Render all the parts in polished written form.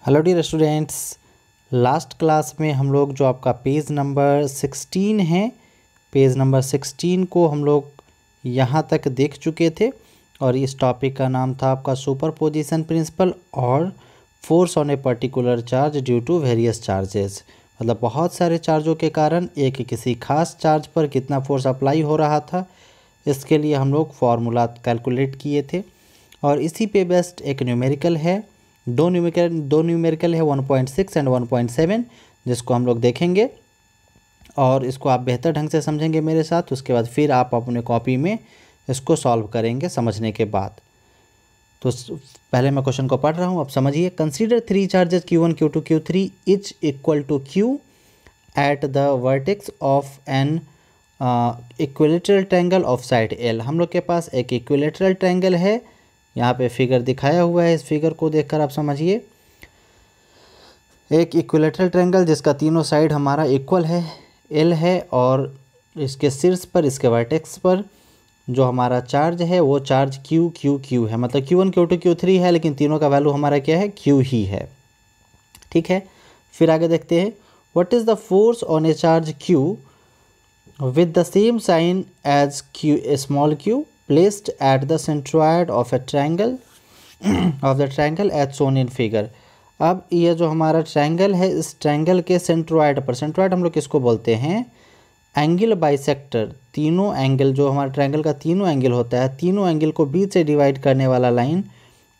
Hello dear students, last class में हम लोग जो आपका पेज नंबर 16 है, पेज नंबर 16 को हम लोग यहाँ तक देख चुके थे और इस टॉपिक का नाम था आपका सुपरपोजिशन प्रिंसिपल और force on a particular charge due to various charges. मतलब बहुत सारे चार्जों के कारण एक किसी खास चार्ज पर कितना फोर्स अप्लाई हो रहा था, इसके लिए हम लोग फार्मूला कैलकुलेट किए थे और इसी पे बेस्ड एक न्यूमेरिकल है, दो न्यूमेरिकल है 1.6 एंड 1.7, जिसको हम लोग देखेंगे और इसको आप बेहतर ढंग से समझेंगे मेरे साथ। उसके बाद फिर आप अपने कॉपी में इसको सॉल्व करेंगे समझने के बाद। तो पहले मैं क्वेश्चन को पढ़ रहा हूँ, आप समझिए। Consider 3 charges Q1, Q2, Q3 each equal to Q at the vertex of an equilateral triangle of side L। हम लोग के पास एक इक्विलेटरल ट्रायंगल है, यहाँ पे फिगर दिखाया हुआ है। इस फिगर को देखकर आप समझिए, एक इक्विलेटरल ट्रायंगल जिसका तीनों साइड हमारा इक्वल है, L है, और इसके शीर्ष पर, इसके वर्टेक्स पर जो हमारा चार्ज है वो चार्ज Q है। मतलब Q1, Q2, Q3 है, लेकिन तीनों का वैल्यू हमारा क्या है, Q ही है। ठीक है, फिर आगे देखते हैं। What is the force on A charge Q with the same sign as small q placed at the centroid of a triangle of the triangle as shown in figure। अब ये जो हमारा ट्रायंगल है, इस ट्रायंगल के centroid पर, centroid हम लोग किसको बोलते हैं, एंगल बाइसेक्टर। तीनों एंगल जो हमारे ट्रायंगल का तीनों एंगल होता है, तीनों एंगल को बीच से डिवाइड करने वाला लाइन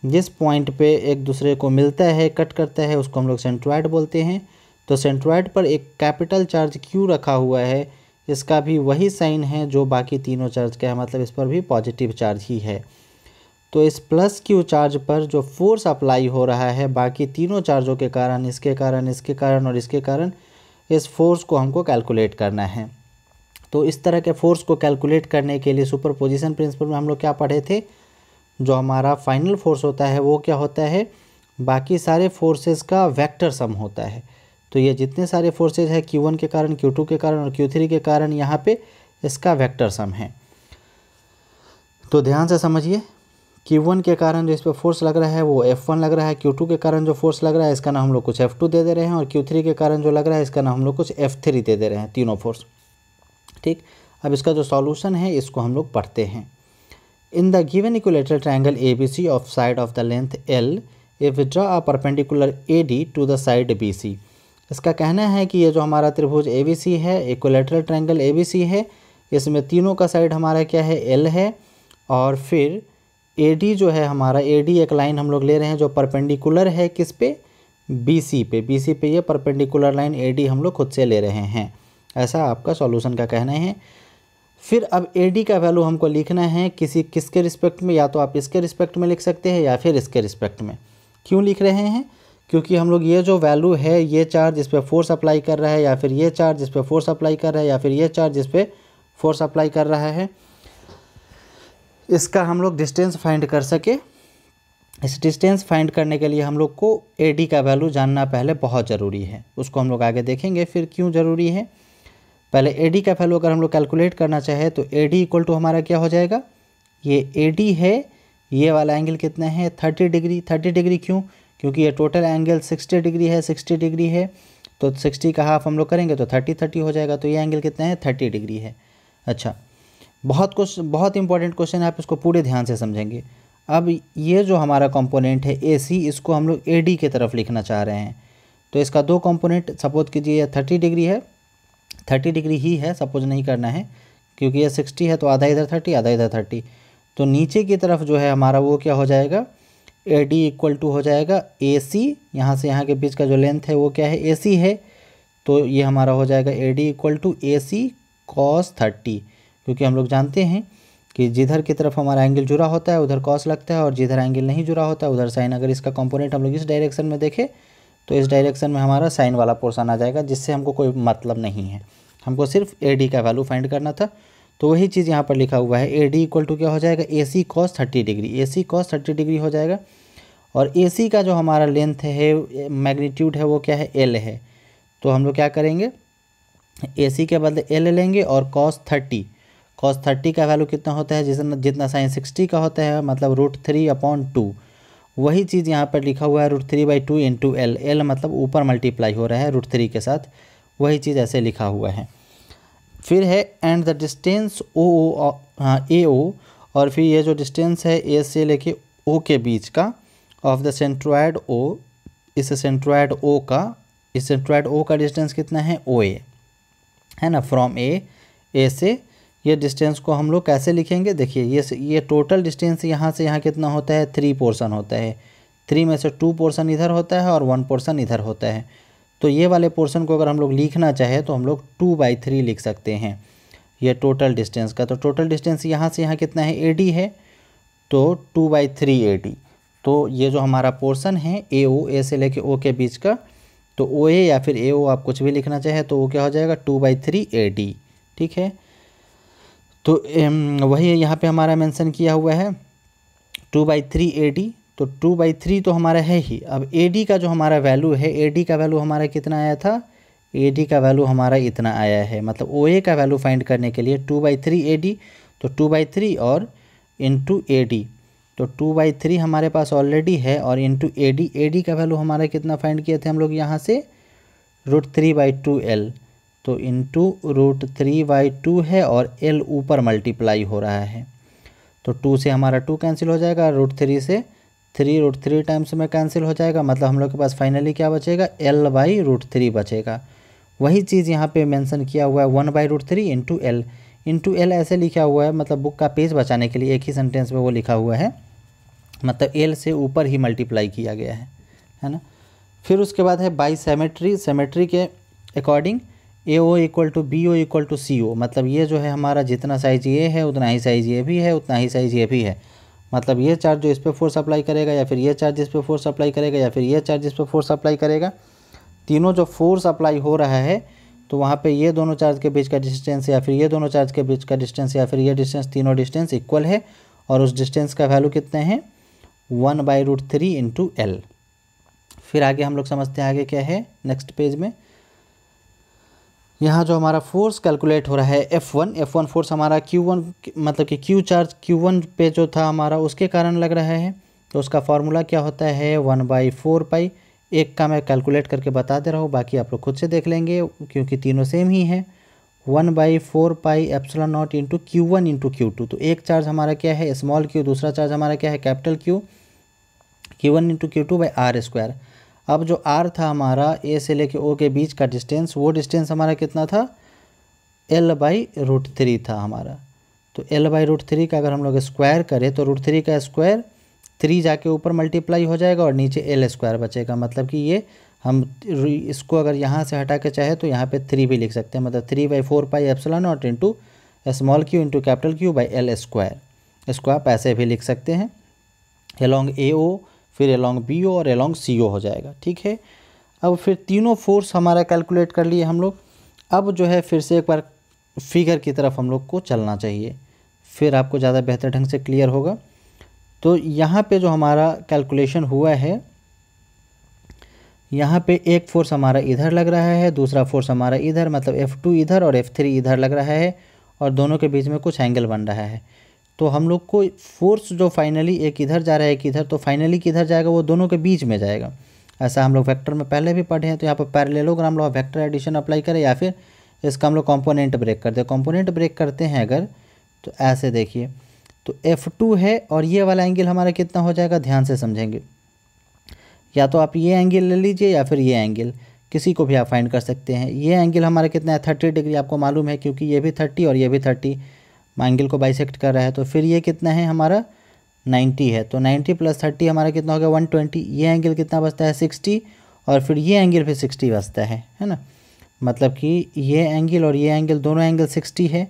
जिस पॉइंट पे एक दूसरे को मिलता है, कट करता है, उसको हम लोग सेंट्रॉयड बोलते हैं। तो सेंट्रॉयड पर एक कैपिटल चार्ज Q रखा हुआ है, इसका भी वही साइन है जो बाकी तीनों चार्ज का है, मतलब इस पर भी पॉजिटिव चार्ज ही है। तो इस प्लस Q चार्ज पर जो फोर्स अप्लाई हो रहा है बाकी तीनों चार्जों के कारण, इसके कारण, इसके कारण और इसके कारण, इस फोर्स को हमको कैलकुलेट करना है। तो इस तरह के फोर्स को कैलकुलेट करने के लिए सुपरपोजिशन प्रिंसिपल में हम लोग क्या पढ़े थे, जो हमारा फाइनल फोर्स होता है वो क्या होता है, बाकी सारे फोर्सेस का वेक्टर सम होता है। तो ये जितने सारे फोर्सेज है Q1 के कारण, Q2 के कारण और Q3 के कारण, यहाँ पे इसका वेक्टर सम है। तो ध्यान से समझिए, Q1 के कारण जो इस पर फोर्स लग रहा है वो F1 लग रहा है, Q2 के कारण जो फोर्स लग रहा है इसका नाम हम लोग कुछ F2 दे रहे हैं, और Q3 के कारण जो लग रहा है इसका नाम हम लोग कुछ F3 दे रहे हैं, तीनों फोर्स। ठीक, अब इसका जो सॉल्यूशन है इसको हम लोग पढ़ते हैं। In the given equilateral triangle ABC of side of the length L, if draw a perpendicular AD to the side BC। इसका कहना है कि ये जो हमारा त्रिभुज ABC है, इक्विलेटरल ट्रायंगल ABC है, इसमें तीनों का साइड हमारा क्या है, L है, और फिर AD जो है हमारा, AD एक लाइन हम लोग ले रहे हैं जो परपेंडिकुलर है किस पे, BC पे। BC पे ये परपेंडिकुलर लाइन AD हम लोग खुद से ले रहे हैं, ऐसा आपका सॉल्यूशन का कहना है। फिर अब AD का वैल्यू हमको लिखना है किसके रिस्पेक्ट में, या तो आप इसके रिस्पेक्ट में लिख सकते हैं या फिर इसके रिस्पेक्ट में। क्यों लिख रहे हैं, क्योंकि हम लोग ये जो वैल्यू है, ये चार्ज इस पर फोर्स अप्लाई कर रहा है, या फिर ये चार्ज इस पर फोर्स अप्लाई कर रहा है, या फिर ये चार्ज इस पर फोर्स अप्लाई कर रहा है, इसका हम लोग डिस्टेंस फाइंड कर सके। इस डिस्टेंस फाइंड करने के लिए हम लोग को AD का वैल्यू जानना पहले बहुत ज़रूरी है, उसको हम लोग आगे देखेंगे फिर क्यों ज़रूरी है। पहले AD का वैल्यू अगर हम लोग कैलकुलेट करना चाहे तो AD इक्वल टू हमारा क्या हो जाएगा, ये AD है, ये वाला एंगल कितना है, 30 डिग्री। 30 डिग्री क्यों, क्योंकि ये टोटल एंगल 60 डिग्री है, 60 डिग्री है, तो 60 का हाफ हम लोग करेंगे तो 30 हो जाएगा, तो ये एंगल कितना है, 30 डिग्री है। अच्छा, बहुत इंपॉर्टेंट क्वेश्चन है, आप इसको पूरे ध्यान से समझेंगे। अब ये जो हमारा कंपोनेंट है AC, इसको हम लोग AD की तरफ लिखना चाह रहे हैं, तो इसका दो कंपोनेंट, सपोज कीजिए 30 डिग्री है, 30 डिग्री ही है, सपोज नहीं करना है, क्योंकि ये 60 है तो आधा इधर 30, आधा इधर 30, तो नीचे की तरफ जो है हमारा वो क्या हो जाएगा, AD इक्वल टू हो जाएगा AC, यहाँ से यहाँ के बीच का जो लेंथ है वो क्या है, AC है, तो ये हमारा हो जाएगा AD equal to AC cos 30, क्योंकि हम लोग जानते हैं कि जिधर की तरफ हमारा एंगल जुड़ा होता है उधर cos लगता है, और जिधर एंगल नहीं जुड़ा होता है उधर साइन। अगर इसका कंपोनेंट हम लोग इस डायरेक्शन में देखें तो इस डायरेक्शन में हमारा साइन वाला पोर्शन आ जाएगा, जिससे हमको कोई मतलब नहीं है, हमको सिर्फ AD का वैल्यू फाइंड करना था। तो वही चीज़ यहाँ पर लिखा हुआ है, AD इक्वल टू क्या हो जाएगा, AC cos 30 degree, AC cos 30 degree हो जाएगा। और AC का जो हमारा लेंथ है, मैग्नीट्यूड है, वो क्या है, L है, तो हम लोग क्या करेंगे, AC के बदले L लेंगे, और cos 30 का वैल्यू कितना होता है, जितना साइन 60 का होता है, मतलब √3/2, वही चीज़ यहाँ पर लिखा हुआ है √3/2 इंटू एल। एल मतलब ऊपर मल्टीप्लाई हो रहा है √3 के साथ, वही चीज़ ऐसे लिखा हुआ है। फिर है एंड द डिस्टेंस ओ, हाँ ए ओ, और फिर ये जो डिस्टेंस है ए से लेके ओ के बीच का ऑफ द सेंट्रोइड ओ, इस सेंट्रोइड ओ का डिस्टेंस कितना है ओ ए, है ना, फ्रॉम ए से। ये डिस्टेंस को हम लोग कैसे लिखेंगे, देखिए ये टोटल डिस्टेंस यहाँ से यहाँ कितना होता है 3 पोर्शन होता है। 3 में से 2 पोर्शन इधर होता है और 1 पोर्शन इधर होता है। तो ये वाले पोर्शन को अगर हम लोग लिखना चाहे तो हम लोग 2/3 लिख सकते हैं ये टोटल डिस्टेंस का। तो टोटल डिस्टेंस यहाँ से यहाँ कितना है AD है, तो 2/3 AD। तो ये जो हमारा पोर्शन है AO, ए से लेके O के बीच का, तो OA या फिर AO आप कुछ भी लिखना चाहे तो वो क्या हो जाएगा 2/3 AD, ठीक है। तो वही यहाँ पे हमारा मेंशन किया हुआ है 2/3 AD। तो 2/3 तो हमारा है ही। अब AD का जो हमारा वैल्यू है, AD का वैल्यू हमारा कितना आया था, AD का वैल्यू हमारा इतना आया है। मतलब OA का वैल्यू फाइंड करने के लिए 2/3 AD, तो 2/3 और इंटू AD, तो 2/3 हमारे पास ऑलरेडी है और इंटू AD। AD का वैल्यू हमारा कितना फाइंड किए थे हम लोग यहाँ से √3/2 L, तो इंटू √3/2 है और L ऊपर मल्टीप्लाई हो रहा है। तो 2 से हमारा 2 कैंसिल हो जाएगा, √3 से 3 √3 टाइम्स में कैंसिल हो जाएगा। मतलब हम लोग के पास फाइनली क्या बचेगा L/√3 बचेगा। वही चीज़ यहाँ पे मेंशन किया हुआ है 1/√3 इंटू एल। इंटू एल ऐसे लिखा हुआ है, मतलब बुक का पेज बचाने के लिए एक ही सेंटेंस में वो लिखा हुआ है, मतलब एल से ऊपर ही मल्टीप्लाई किया गया है ना। फिर उसके बाद है बाई सेमेट्री। सेमेट्री के अकॉर्डिंग AO = BO = CO, मतलब ये जो है हमारा जितना साइज ये है उतना ही साइज ये भी है, उतना ही साइज ये भी है। मतलब ये चार्ज जो इस पर फोर्स अप्लाई करेगा, या फिर ये चार्ज इस पर फोर्स अप्लाई करेगा, या फिर ये चार्ज इस पर फोर्स अप्लाई करेगा, तीनों जो फोर्स अप्लाई हो रहा है तो वहाँ पे ये दोनों चार्ज के बीच का डिस्टेंस, या फिर ये दोनों चार्ज के बीच का डिस्टेंस, या फिर ये डिस्टेंस, तीनों डिस्टेंस इक्वल है। और उस डिस्टेंस का वैल्यू कितने हैं 1/√3 इंटू एल। फिर आगे हम लोग समझते हैं आगे क्या है नेक्स्ट पेज में। यहाँ जो हमारा फोर्स कैलकुलेट हो रहा है F1 फोर्स हमारा Q1, मतलब कि Q चार्ज Q1 पे जो था हमारा उसके कारण लग रहा है। तो उसका फार्मूला क्या होता है 1/4 एक का मैं कैलकुलेट करके बता दे रहा हूँ, बाकी आप लोग खुद से देख लेंगे क्योंकि तीनों सेम ही है। 1/4 ε0 इंटू Q1 इंटू Q2। तो एक चार्ज हमारा क्या है स्मॉल q, दूसरा चार्ज हमारा क्या है capital Q, Q1 into Q2/r²। अब जो R था हमारा A से लेके O के बीच का डिस्टेंस, वो डिस्टेंस हमारा कितना था L/√3 था हमारा। तो L/√3 का अगर हम लोग स्क्वायर करें तो √3 का स्क्वायर 3 जाके ऊपर मल्टीप्लाई हो जाएगा और नीचे L² बचेगा। मतलब कि ये हम इसको अगर यहाँ से हटा के चाहे तो यहाँ पे 3 भी लिख सकते हैं, मतलब 3/4 ε0 into small q into capital Q/L²। इसको आप ऐसे भी लिख सकते हैं एलोंग AO, फिर एलोंग BO और एलोंग CO हो जाएगा, ठीक है। अब फिर तीनों फोर्स हमारा कैलकुलेट कर लिए हम लोग। अब जो है फिर से एक बार फिगर की तरफ हम लोग को चलना चाहिए, फिर आपको ज़्यादा बेहतर ढंग से क्लियर होगा। तो यहाँ पे जो हमारा कैलकुलेशन हुआ है, यहाँ पे एक फोर्स हमारा इधर लग रहा है, दूसरा फोर्स हमारा इधर, मतलब F2 इधर और F3 इधर लग रहा है, और दोनों के बीच में कुछ एंगल बन रहा है। तो हम लोग को फोर्स जो फाइनली एक इधर जा रहा है एक इधर, तो फाइनली किधर जाएगा वो दोनों के बीच में जाएगा। ऐसा हम लोग वेक्टर में पहले भी पढ़े हैं। तो यहाँ पर parallelogram law vector addition apply करें, या फिर इसका हम लोग कंपोनेंट ब्रेक करते हैं। कंपोनेंट ब्रेक करते हैं अगर, तो ऐसे देखिए, तो F2 है और ये वाला एंगल हमारा कितना हो जाएगा, ध्यान से समझेंगे। या तो आप ये एंगल ले लीजिए या फिर ये एंगल, किसी को भी आप फाइंड कर सकते हैं। ये एंगल हमारा कितना है 30 डिग्री, आपको मालूम है क्योंकि ये भी 30 और ये भी 30 एंगल को बाइसेक्ट कर रहा है। तो फिर ये कितना है हमारा 90 है, तो 90 + 30 हमारा कितना हो गया 120। ये एंगल कितना बचता है 60, और फिर ये एंगल भी 60 बचता है ना। मतलब कि ये एंगल और ये एंगल दोनों एंगल 60 है।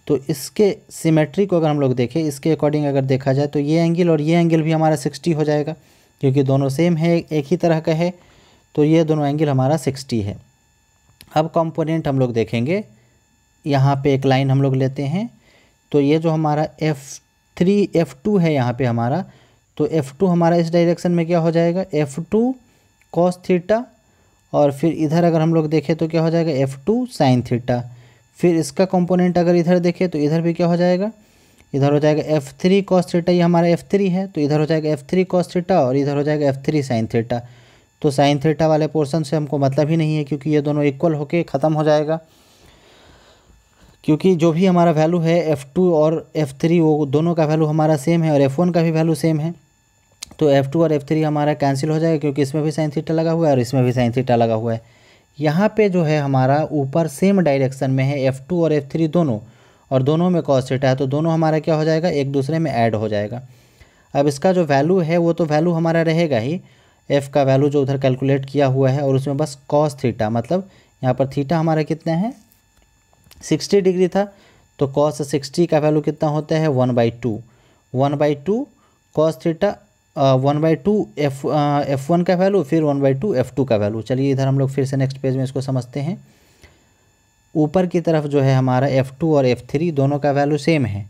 तो इसके सिमेट्री को अगर हम लोग देखें, इसके अकॉर्डिंग अगर देखा जाए तो ये एंगल और ये एंगल भी हमारा 60 हो जाएगा, क्योंकि दोनों सेम है, एक ही तरह का है। तो ये दोनों एंगल हमारा 60 है। अब कंपोनेंट हम लोग देखेंगे, यहाँ पे एक लाइन हम लोग लेते हैं। तो ये जो हमारा F2 है यहाँ पे हमारा, तो F2 हमारा इस डायरेक्शन में क्या हो जाएगा F2 cos थीटा, और फिर इधर अगर हम लोग देखें तो क्या हो जाएगा F2 sin थीटा। फिर इसका कंपोनेंट अगर इधर देखें तो इधर भी क्या हो जाएगा इधर हो जाएगा F3 cos थीटा, ये हमारा F3 है, तो इधर हो जाएगा F3 cos थीटा और इधर हो जाएगा F3 sin थीटा। तो sin थीटा वाले पोर्शन से हमको मतलब ही नहीं है, क्योंकि ये दोनों इक्वल होके ख़त्म हो जाएगा, क्योंकि जो भी हमारा वैल्यू है F2 और F3 वो दोनों का वैल्यू हमारा सेम है और F1 का भी वैल्यू सेम है। तो F2 और F3 हमारा कैंसिल हो जाएगा, क्योंकि इसमें भी sin थीटा लगा हुआ है और इसमें भी sin थीटा लगा हुआ है। यहाँ पे जो है हमारा ऊपर सेम डायरेक्शन में है F2 और F3 दोनों, और दोनों में cos थीटा है, तो दोनों हमारा क्या हो जाएगा, एक दूसरे में ऐड हो जाएगा। अब इसका जो वैल्यू है वो तो वैल्यू हमारा रहेगा ही, f का वैल्यू जो उधर कैलकुलेट किया हुआ है, और उसमें बस cos थीटा, मतलब यहाँ पर थीटा हमारा कितना है 60 डिग्री था, तो cos 60 का वैल्यू कितना होता है 1/2 cos थीटा 1/2 F1 का वैल्यू, फिर 1/2 F2 का वैल्यू। चलिए इधर हम लोग फिर से नेक्स्ट पेज में इसको समझते हैं। ऊपर की तरफ जो है हमारा F2 और F3 दोनों का वैल्यू सेम है।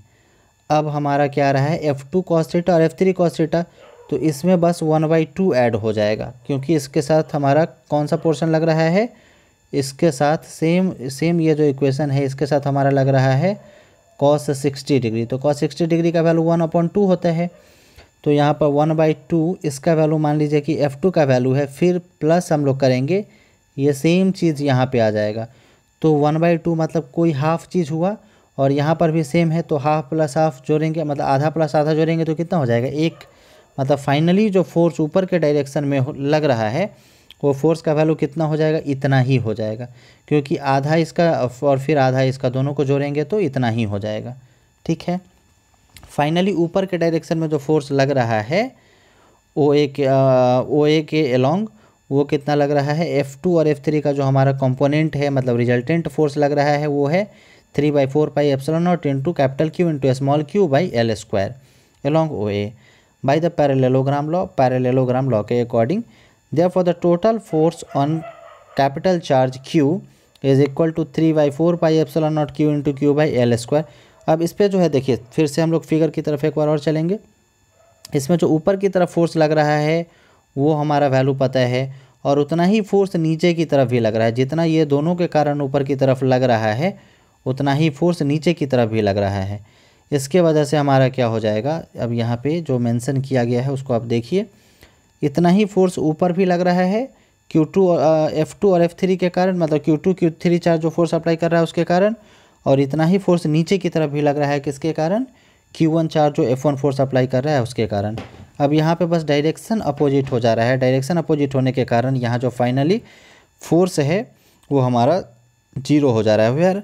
अब हमारा क्या रहा है F2 cos थीटा और F3 cos थीटा, तो इसमें बस 1/2 ऐड हो जाएगा, क्योंकि इसके साथ हमारा कौन सा पोर्शन लग रहा है, इसके साथ सेम ये जो इक्वेशन है इसके साथ हमारा लग रहा है cos 60 डिग्री। तो cos 60 डिग्री का वैल्यू 1/2 होता है, तो यहाँ पर 1/2 इसका वैल्यू मान लीजिए कि F2 का वैल्यू है, फिर प्लस हम लोग करेंगे, ये सेम चीज़ यहाँ पे आ जाएगा। तो 1/2 मतलब कोई हाफ चीज़ हुआ, और यहाँ पर भी सेम है, तो हाफ प्लस हाफ जोड़ेंगे, मतलब आधा प्लस आधा जोड़ेंगे तो कितना हो जाएगा 1। मतलब फाइनली जो फोर्स ऊपर के डायरेक्शन में लग रहा है वो फोर्स का वैल्यू कितना हो जाएगा, इतना ही हो जाएगा, क्योंकि आधा इसका और फिर आधा इसका दोनों को जोड़ेंगे तो इतना ही हो जाएगा। ठीक है, फाइनली ऊपर के डायरेक्शन में जो फोर्स लग रहा है OA के अलोंग, वो कितना लग रहा है F2 और F3 का जो हमारा कंपोनेंट है, मतलब रिजल्टेंट फोर्स लग रहा है, वो है 3/4 pi epsilon not into capital Q into small q by L square along OA by the parallelogram law के according. Therefore the total force on capital charge Q is equal to 3/4 pi epsilon not Q into Q by L square. अब इस पर जो है देखिए, फिर से हम लोग फिगर की तरफ एक बार और चलेंगे। इसमें जो ऊपर की तरफ फोर्स लग रहा है वो हमारा वैल्यू पता है, और उतना ही फोर्स नीचे की तरफ भी लग रहा है। जितना ये दोनों के कारण ऊपर की तरफ लग रहा है उतना ही फोर्स नीचे की तरफ भी लग रहा है। इसके वजह से हमारा क्या हो जाएगा, अब यहाँ पे जो मेंशन किया गया है उसको आप देखिए, इतना ही फोर्स ऊपर भी लग रहा है Q2 F2 और F3 के कारण, मतलब Q2 Q3 चार्ज जो फोर्स अप्लाई कर रहा है उसके कारण, और इतना ही फोर्स नीचे की तरफ भी लग रहा है किसके कारण, Q1 चार्ज जो F1 फोर्स अप्लाई कर रहा है उसके कारण। अब यहाँ पे बस डायरेक्शन अपोजिट हो जा रहा है, डायरेक्शन अपोजिट होने के कारण यहाँ जो फाइनली फोर्स है वो हमारा 0 हो जा रहा है। Where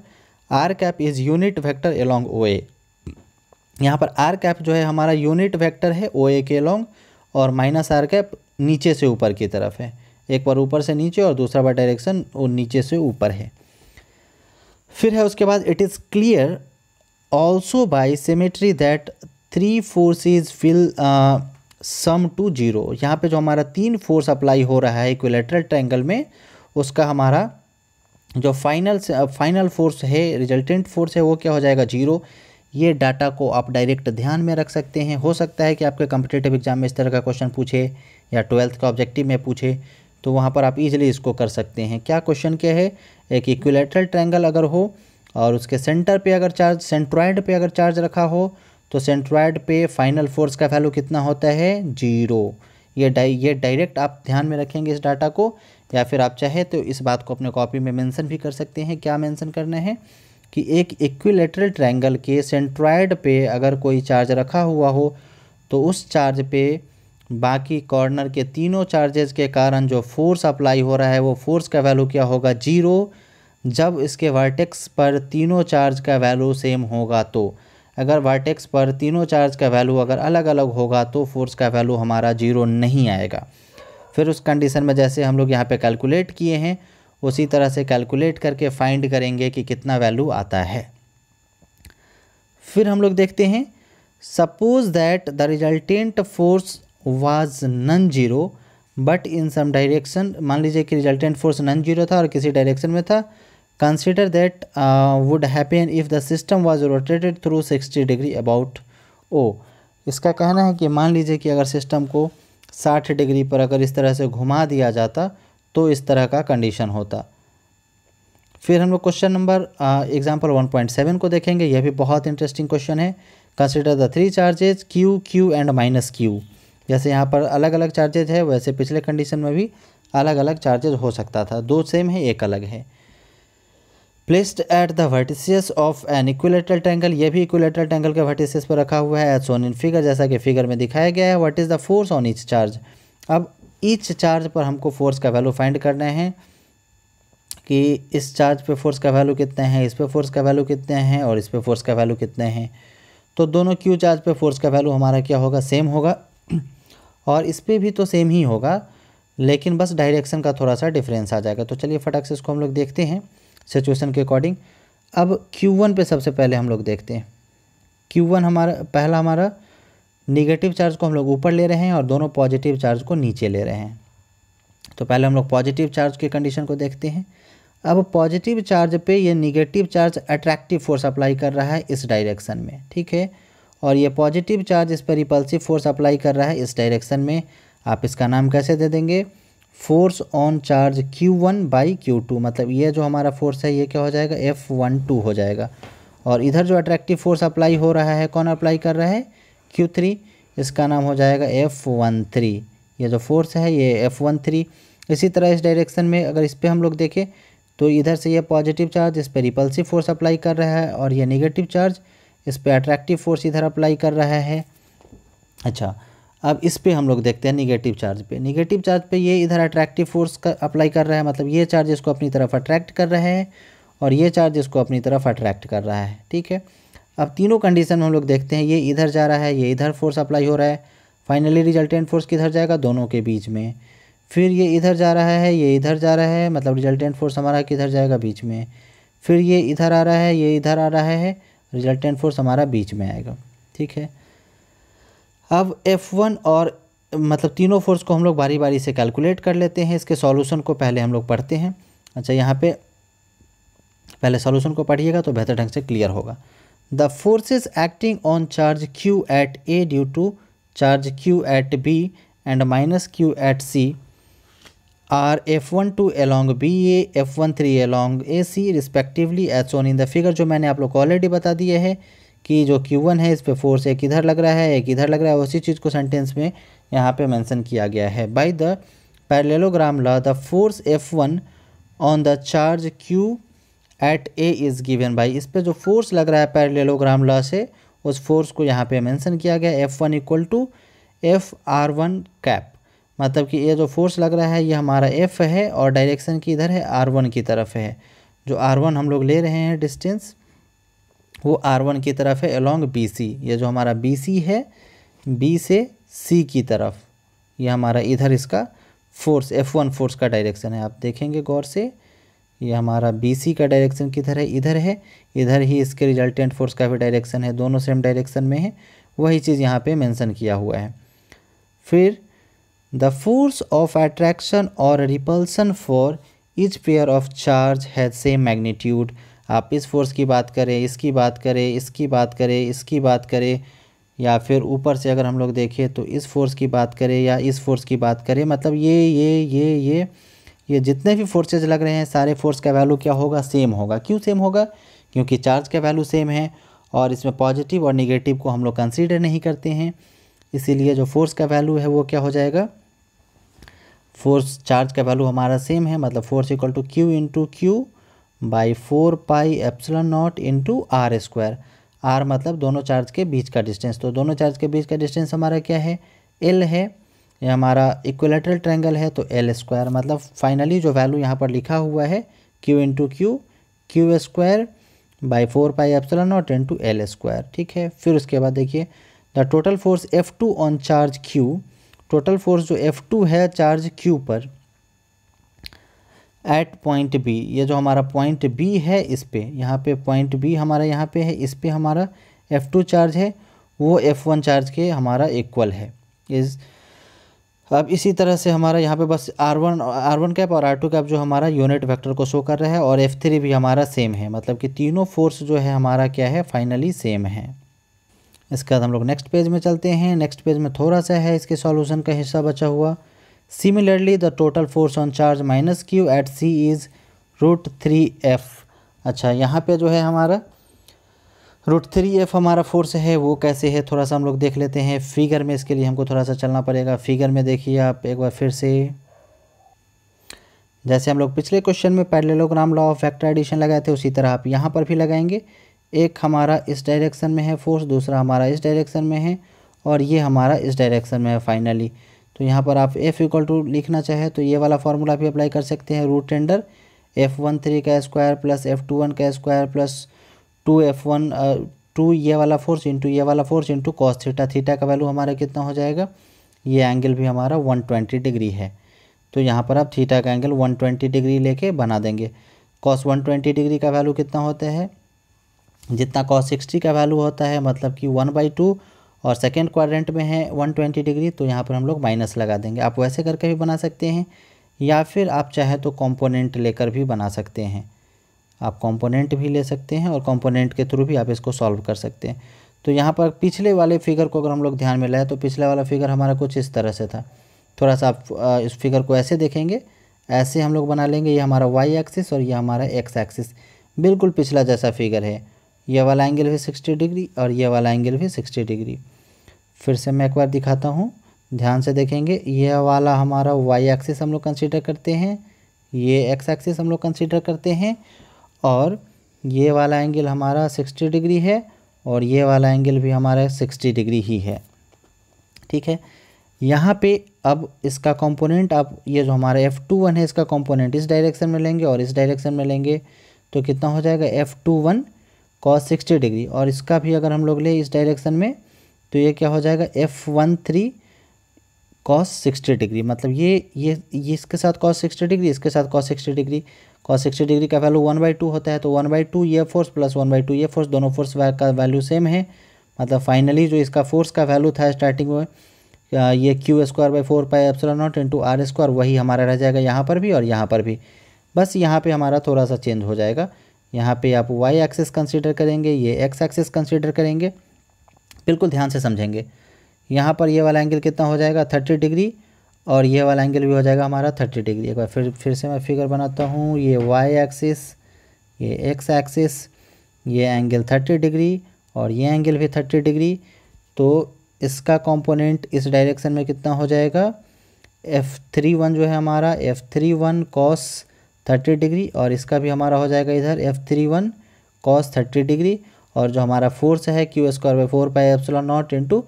r cap is unit vector along OA, यहाँ पर आर कैप जो है हमारा यूनिट वेक्टर है OA के अलोंग, और माइनस आर कैप नीचे से ऊपर की तरफ है, एक बार ऊपर से नीचे और दूसरा बार डायरेक्शन वो नीचे से ऊपर है। फिर है उसके बाद, it is clear also by symmetry that 3 forces will sum to 0। यहाँ पे जो हमारा 3 फोर्स अप्लाई हो रहा है इक्विलैटरल ट्रायंगल में, उसका हमारा जो फाइनल फोर्स है, रिजल्टेंट फोर्स है, वो क्या हो जाएगा 0। ये डाटा को आप डायरेक्ट ध्यान में रख सकते हैं। हो सकता है कि आपके कॉम्पिटिटिव एग्जाम में इस तरह का क्वेश्चन पूछे या 12th का ऑब्जेक्टिव में पूछे, तो वहाँ पर आप इजीली इसको कर सकते हैं। क्या क्वेश्चन क्या है, एक इक्विलैटरल ट्रायंगल अगर हो और उसके सेंटर पे अगर चार्ज, सेंट्रॉयड पे अगर चार्ज रखा हो, तो सेंट्रॉयड पे फाइनल फोर्स का वैल्यू कितना होता है 0। ये डायरेक्ट आप ध्यान में रखेंगे इस डाटा को, या फिर आप चाहे तो इस बात को अपने कॉपी में मेंशन भी कर सकते हैं। क्या मेंशन करना है कि एक इक्विलैटरल ट्रायंगल के सेंट्रॉयड पे अगर कोई चार्ज रखा हुआ हो, तो उस चार्ज पे बाकी कॉर्नर के तीनों चार्जेस के कारण जो फोर्स अप्लाई हो रहा है वो फोर्स का वैल्यू क्या होगा 0, जब इसके वर्टेक्स पर तीनों चार्ज का वैल्यू सेम होगा। तो अगर वर्टेक्स पर तीनों चार्ज का वैल्यू अगर अलग अलग होगा तो फोर्स का वैल्यू हमारा 0 नहीं आएगा। फिर उस कंडीशन में जैसे हम लोग यहाँ पे कैलकुलेट किए हैं उसी तरह से कैलकुलेट करके फाइंड करेंगे कि कितना वैल्यू आता है। फिर हम लोग देखते हैं, suppose that the resultant force was non zero but in some direction. मान लीजिए कि रिजल्टेंट फोर्स नॉन जीरो था और किसी डायरेक्शन में था। Consider that would happen if the system was rotated through 60 degree about O। इसका कहना है कि मान लीजिए कि अगर सिस्टम को 60 डिग्री पर अगर इस तरह से घुमा दिया जाता तो इस तरह का कंडीशन होता। फिर हम लोग क्वेश्चन नंबर एग्जाम्पल 1.7 को देखेंगे। यह भी बहुत इंटरेस्टिंग क्वेश्चन है। Consider the 3 charges Q, Q and minus Q। जैसे यहाँ पर अलग अलग चार्जेज है, वैसे पिछले कंडीशन में भी अलग अलग चार्जेज हो सकता था, 2 सेम है एक अलग है। Placed at the vertices of an equilateral triangle, ये भी इक्विलेटरल ट्रायंगल के वर्टिसेस पर रखा हुआ है, एज शोन इन फिगर, जैसा कि फिगर में दिखाया गया है। What is the force on each charge. अब ईच चार्ज पर हमको फोर्स का वैल्यू फाइंड करना है कि इस चार्ज पे फोर्स का वैल्यू कितने हैं, इस पे फोर्स का वैल्यू कितने हैं और इस पे फोर्स का वैल्यू कितने हैं। तो दोनों क्यू चार्ज पे फोर्स का वैल्यू हमारा क्या होगा, सेम होगा, और इस पे भी तो सेम ही होगा, लेकिन बस डायरेक्शन का थोड़ा सा डिफरेंस आ जाएगा। तो चलिए फटाक से इसको हम लोग देखते हैं सिचुएशन के अकॉर्डिंग। अब Q1 पे सबसे पहले हम लोग देखते हैं। Q1 हमारा निगेटिव चार्ज को हम लोग ऊपर ले रहे हैं और दोनों पॉजिटिव चार्ज को नीचे ले रहे हैं। तो पहले हम लोग पॉजिटिव चार्ज की कंडीशन को देखते हैं। अब पॉजिटिव चार्ज पे ये negative charge attractive force apply कर रहा है इस डायरेक्शन में, ठीक है, और ये पॉजिटिव चार्ज इस पर रिपल्सिव फोर्स अप्लाई कर रहा है इस डायरेक्शन में। आप इसका नाम कैसे दे देंगे, force on charge Q1 by Q2, मतलब ये जो हमारा फोर्स है ये क्या हो जाएगा, F12 हो जाएगा। और इधर जो अट्रैक्टिव फोर्स अप्लाई हो रहा है, कौन अप्लाई कर रहा है, Q3, इसका नाम हो जाएगा F13। ये जो फोर्स है ये F13। इसी तरह इस डायरेक्शन में अगर इस पर हम लोग देखें तो इधर से ये पॉजिटिव चार्ज इस पर रिपल्सिव फोर्स अप्लाई कर रहा है और ये नेगेटिव चार्ज इस पर अट्रैक्टिव फोर्स इधर अप्लाई कर रहा है। अच्छा, अब इस पे हम लोग देखते हैं निगेटिव चार्ज पे। निगेटिव चार्ज पे ये इधर अट्रैक्टिव फोर्स का अप्लाई कर रहा है, मतलब ये चार्ज इसको अपनी तरफ अट्रैक्ट कर रहा है और ये चार्ज इसको अपनी तरफ अट्रैक्ट कर रहा है, ठीक है। अब तीनों कंडीशन में हम लोग देखते हैं, ये इधर जा रहा है, ये इधर फोर्स अप्लाई हो रहा है, फाइनली रिजल्टेंट फोर्स किधर जाएगा, दोनों के बीच में। फिर ये इधर जा रहा है, ये इधर जा रहा है, मतलब रिजल्टेंट फोर्स हमारा किधर जाएगा, बीच में। फिर ये इधर आ रहा है, ये इधर आ रहा है, रिजल्टेंट फोर्स हमारा बीच में आएगा, ठीक है। अब F1 और मतलब तीनों फोर्स को हम लोग बारी बारी से कैलकुलेट कर लेते हैं। इसके सॉल्यूशन को पहले हम लोग पढ़ते हैं। अच्छा, यहाँ पे पहले सॉल्यूशन को पढ़िएगा तो बेहतर ढंग से क्लियर होगा। The forces acting on charge Q at A due to charge Q at B and minus Q at C are F12 along BA, F13 along AC respectively as shown in the figure. जो मैंने आप लोग को already बता दिए है कि जो Q1 है इस पे फोर्स एक इधर लग रहा है एक इधर लग रहा है, उसी चीज़ को सेंटेंस में यहाँ पे मेंशन किया गया है। By the parallelogram law the force F1 on the charge Q at A is given by, इस पे जो फोर्स लग रहा है पैरेललोग्राम लॉ से उस फोर्स को यहाँ पे मेंशन किया गया, F1 equal to FR1 cap. मतलब कि ये जो फोर्स लग रहा है ये हमारा F है और डायरेक्शन की इधर है R1 की तरफ है। जो R1 हम लोग ले रहे हैं डिस्टेंस वो R1 की तरफ है along BC। ये जो हमारा BC है B से C की तरफ, ये हमारा इधर इसका फोर्स F1 फोर्स का डायरेक्शन है। आप देखेंगे गौर से, ये हमारा BC का डायरेक्शन किधर है, इधर है, इधर ही इसके रिजल्टेंट फोर्स का भी डायरेक्शन है, दोनों सेम डायरेक्शन में है, वही चीज़ यहाँ पे मेंशन किया हुआ है। फिर द फोर्स ऑफ अट्रैक्शन और repulsion for each pair of charge has same magnitude. आप इस फोर्स की बात करें, इसकी बात करें, इसकी बात करें, इसकी बात करें, या फिर ऊपर से अगर हम लोग देखें तो इस फोर्स की बात करें या इस फोर्स की बात करें, मतलब ये जितने भी फोर्सेज लग रहे हैं सारे फोर्स का वैल्यू क्या होगा, सेम होगा। क्यों सेम होगा, क्योंकि चार्ज का वैल्यू सेम है और इसमें पॉजिटिव और नेगेटिव को हम लोग कंसीडर नहीं करते हैं, इसीलिए जो फोर्स का वैल्यू है वो क्या हो जाएगा, फोर्स चार्ज का वैल्यू हमारा सेम है, मतलब force equal to Q into Q by 4 pi epsilon not into R square. R मतलब दोनों चार्ज के बीच का डिस्टेंस, तो दोनों चार्ज के बीच का डिस्टेंस हमारा क्या है, L है, ये हमारा इक्विलेटरल ट्रायंगल है तो L स्क्वायर। मतलब फाइनली जो वैल्यू यहाँ पर लिखा हुआ है Q into Q square by 4 pi epsilon not into L square, ठीक है। फिर उसके बाद देखिए the total force F2 on charge Q, total force जो F2 है चार्ज Q पर एट पॉइंट B, ये जो हमारा पॉइंट B है इस पे, यहाँ पे पॉइंट B हमारा यहाँ पे है, इस पे हमारा F2 चार्ज है वो F1 चार्ज के हमारा इक्वल है। अब इसी तरह से हमारा यहाँ पे बस R1 कैप और R2 कैप जो हमारा यूनिट वेक्टर को शो कर रहा है और F3 भी हमारा सेम है, मतलब कि तीनों फोर्स जो है हमारा क्या है, फाइनली सेम है। इसके बाद हम लोग नेक्स्ट पेज में चलते हैं। नेक्स्ट पेज में थोड़ा सा है इसके सॉल्यूशन का हिस्सा बचा हुआ। Similarly the total force on charge minus Q at C is √3F। अच्छा, यहाँ पे जो है हमारा √3f हमारा फोर्स है वो कैसे है थोड़ा सा हम लोग देख लेते हैं फिगर में। इसके लिए हमको थोड़ा सा चलना पड़ेगा। फिगर में देखिए आप एक बार फिर से, जैसे हम लोग पिछले क्वेश्चन में parallelogram law of vector addition लगाए थे उसी तरह आप यहाँ पर भी लगाएंगे। एक हमारा इस डायरेक्शन में है फोर्स, दूसरा हमारा इस डायरेक्शन में है और ये हमारा इस डायरेक्शन में है फाइनली। तो यहाँ पर आप F इक्वल टू लिखना चाहे तो ये वाला फार्मूला भी अप्लाई कर सकते हैं। √अंडर F13 का स्क्वायर प्लस F21 का स्क्वायर प्लस 2 ये वाला फोर्स इंटू ये वाला force into cos theta. Theta का वैल्यू हमारा कितना हो जाएगा, ये एंगल भी हमारा 120 डिग्री है। तो यहाँ पर आप थीटा का एंगल 120 डिग्री लेके बना देंगे। कॉस 120 डिग्री का वैल्यू कितना होता है, जितना कॉस 60 का वैल्यू होता है, मतलब कि 1/2 और सेकेंड क्वाड्रेंट में है 120 डिग्री, तो यहाँ पर हम लोग माइनस लगा देंगे। आप वैसे करके भी बना सकते हैं या फिर आप चाहे तो कंपोनेंट लेकर भी बना सकते हैं। आप कंपोनेंट भी ले सकते हैं और कंपोनेंट के थ्रू भी आप इसको सॉल्व कर सकते हैं। तो यहाँ पर पिछले वाले फिगर को अगर हम लोग ध्यान में लाए तो पिछले वाला फिगर हमारा कुछ इस तरह से था। थोड़ा सा आप इस फिगर को ऐसे देखेंगे, ऐसे हम लोग बना लेंगे। ये हमारा वाई एक्सिस और ये हमारा एक्स एक्सिस, बिल्कुल पिछला जैसा फिगर है। ये वाला एंगल भी 60 डिग्री और ये वाला एंगल भी 60 डिग्री। फिर से मैं एक बार दिखाता हूँ, ध्यान से देखेंगे। ये वाला हमारा वाई एक्सिस हम लोग कंसीडर करते हैं, ये एक्स एक्सिस हम लोग कंसीडर करते हैं और ये वाला एंगल हमारा 60 डिग्री है और ये वाला एंगल भी हमारा 60 डिग्री ही है। ठीक है, यहाँ पे अब इसका कंपोनेंट आप ये जो हमारा F21 है इसका कंपोनेंट इस डायरेक्शन में लेंगे और इस डायरेक्शन में लेंगे तो कितना हो जाएगा F21 cos 60 डिग्री। और इसका भी अगर हम लोग ले इस डायरेक्शन में तो ये क्या हो जाएगा F13 cos 60 डिग्री। मतलब ये इसके साथ cos 60 डिग्री, इसके साथ cos 60 डिग्री। cos 60 डिग्री का वैल्यू 1/2 होता है, तो 1/2 ये फोर्स प्लस 1/2 ये फोर्स, दोनों फोर्स का वैल्यू सेम है। मतलब फाइनली जो इसका फोर्स का वैल्यू था स्टार्टिंग में ये Q²/4πε0 इंटू R², वही हमारा रह जाएगा यहाँ पर भी और यहाँ पर भी। बस यहाँ पे हमारा थोड़ा सा चेंज हो जाएगा। यहाँ पे आप वाई एक्सिस कंसीडर करेंगे, ये एक्स एक्सिस कंसीडर करेंगे। बिल्कुल ध्यान से समझेंगे। यहाँ पर ये वाला एंगल कितना हो जाएगा 30 डिग्री और ये वाला एंगल भी हो जाएगा हमारा 30 डिग्री। एक बार फिर से मैं फिगर बनाता हूँ। ये वाई एक्सिस, ये एक्स एक्सिस, ये एंगल 30 डिग्री और ये एंगल भी 30 डिग्री। तो इसका कंपोनेंट इस डायरेक्शन में कितना हो जाएगा, F31 जो है हमारा F31 cos 30 डिग्री और इसका भी हमारा हो जाएगा इधर F31 cos 30 डिग्री। और जो हमारा फोर्स है Q²/4πε0 इंटू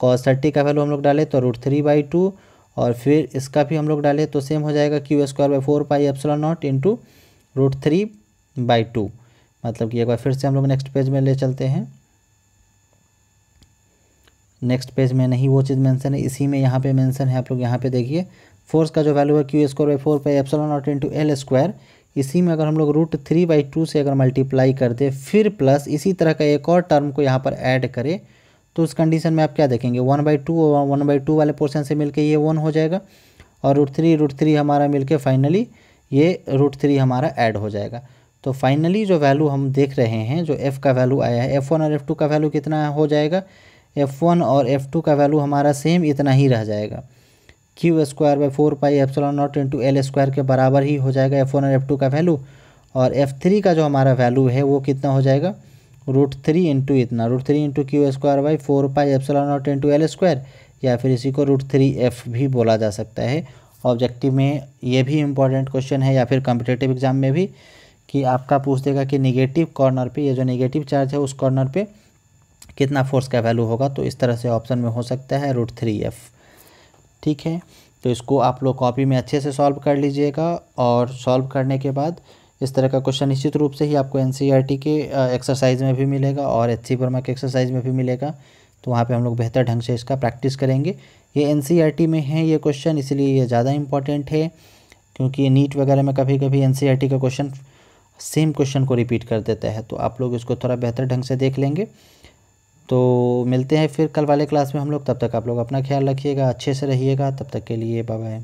cos 30 का वैल्यू हम लोग डालें तो √3/2 और फिर इसका भी हम लोग डालें तो सेम हो जाएगा Q²/4πε0 इंटू √3/2। मतलब कि एक बार फिर से हम लोग नेक्स्ट पेज में ले चलते हैं। नेक्स्ट पेज में नहीं वो चीज़ मेंशन है, इसी में यहाँ पे मेंशन है। आप लोग यहाँ पे देखिए फोर्स का जो वैल्यू है Q²/4πε0 इंटू L²। इसी में अगर हम लोग √3/2 से अगर मल्टीप्लाई कर दे फिर प्लस इसी तरह का एक और टर्म को यहाँ पर ऐड करें तो उस कंडीशन में आप क्या देखेंगे 1/2 और 1/2 वाले पोर्शन से मिलके ये 1 हो जाएगा और √3 हमारा मिलके फाइनली ये √3 हमारा ऐड हो जाएगा। तो फाइनली जो वैल्यू हम देख रहे हैं, जो F का वैल्यू आया है, F1 और F2 का वैल्यू कितना हो जाएगा, F1 और F2 का वैल्यू हमारा सेम इतना ही रह जाएगा। Q²/4πε0 इंटू L² के बराबर ही हो जाएगा F1 और F2 का वैल्यू। और F3 का जो हमारा वैल्यू है वो कितना हो जाएगा, √3 इंटू इतना, √3 इंटू Q²/4πε0 इंटू L², या फिर इसी को √3f भी बोला जा सकता है। ऑब्जेक्टिव में ये भी इम्पॉर्टेंट क्वेश्चन है या फिर कॉम्पिटिटिव एग्जाम में भी कि आपका पूछ देगा कि नेगेटिव कॉर्नर पे, ये जो नेगेटिव चार्ज है उस कॉर्नर पे कितना फोर्स का वैल्यू होगा। तो इस तरह से ऑप्शन में हो सकता है √3f। ठीक है, तो इसको आप लोग कॉपी में अच्छे से सॉल्व कर लीजिएगा और सॉल्व करने के बाद इस तरह का क्वेश्चन निश्चित रूप से ही आपको NCERT के एक्सरसाइज में भी मिलेगा और HC वर्मा के एक्सरसाइज में भी मिलेगा। तो वहाँ पे हम लोग बेहतर ढंग से इसका प्रैक्टिस करेंगे। ये NCERT में है ये क्वेश्चन, इसलिए ये ज़्यादा इम्पॉर्टेंट है क्योंकि नीट वगैरह में कभी कभी NCERT का क्वेश्चन सेम क्वेश्चन को रिपीट कर देता है। तो आप लोग इसको थोड़ा बेहतर ढंग से देख लेंगे। तो मिलते हैं फिर कल वाले क्लास में हम लोग। तब तक आप लोग अपना ख्याल रखिएगा, अच्छे से रहिएगा। तब तक के लिए बाय बाय।